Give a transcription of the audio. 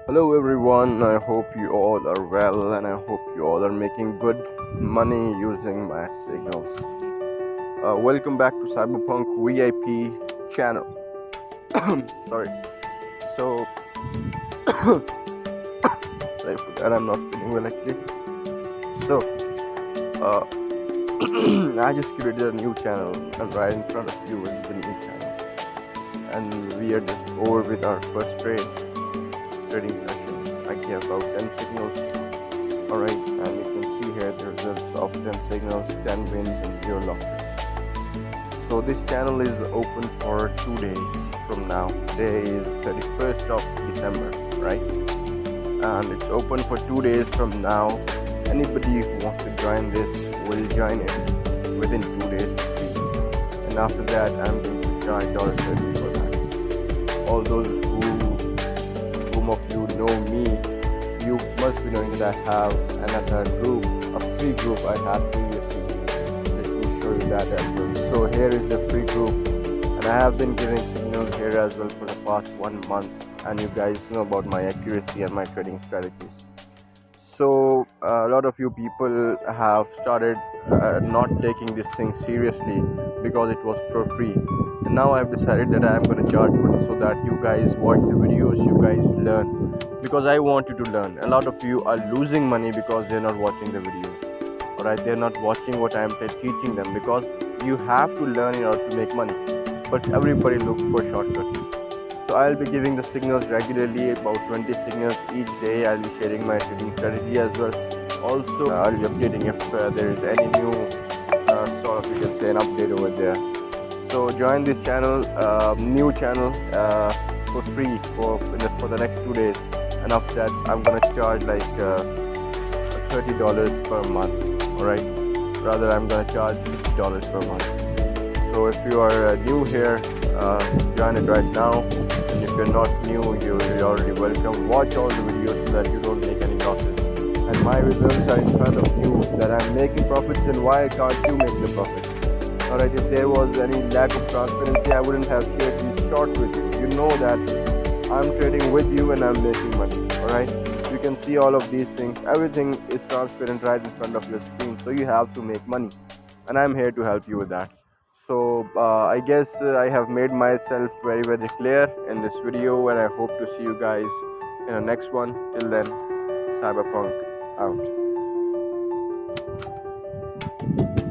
Hello everyone, I hope you all are well and I hope you all are making good money using my signals. Welcome back to CyberPunk VIP channel. Sorry. So, sorry for that, I'm not feeling well actually. So, I just created a new channel and right in front of you is the new channel. And we are just over with our first trading session. I gave about 10 signals. Alright, and you can see here the results of 10 signals, 10 wins and 0 losses. So this channel is open for 2 days from now. Today is 31st of December, right? And it's open for 2 days from now. Anybody who wants to join this will join it within 2 days. And after that, I'm going to charge $30 for that. All those whom of you know me, you must be knowing that I have another group, a free group I had previously. Let me show you that as well. So here is the free group, and I have been giving signals here as well for the past 1 month, and you guys know about my accuracy and my trading strategies. So a lot of you people have started not taking this thing seriously because it was for free, and now I've decided that I'm going to charge for it so that you guys watch the videos, you guys learn, because I want you to learn. A lot of you are losing money because they're not watching the videos. Alright, they're not watching what I'm teaching them, because you have to learn in order to make money, but everybody looks for shortcuts. So I'll be giving the signals regularly, about 20 signals each day. I'll be sharing my trading strategy as well. Also, I'll be updating if there is any new sort of, you can say, an update over there. So join this channel, new channel, for free for the next 2 days, and after that I'm gonna charge like $30 per month. Alright, rather I'm gonna charge $50 per month. So if you are new here, join it right now, and if you're not new, you're already welcome. Watch all the videos so that you don't make any losses, and my results are in front of you, that I'm making profits. Then why can't you make the profits? Alright, if there was any lack of transparency, I wouldn't have shared these shorts with you. You know that I'm trading with you and I'm making money. Alright, you can see all of these things. Everything is transparent right in front of your screen, so you have to make money, and I'm here to help you with that. So I guess I have made myself very clear in this video, and I hope to see you guys in the next one. Till then, CyberPunk out.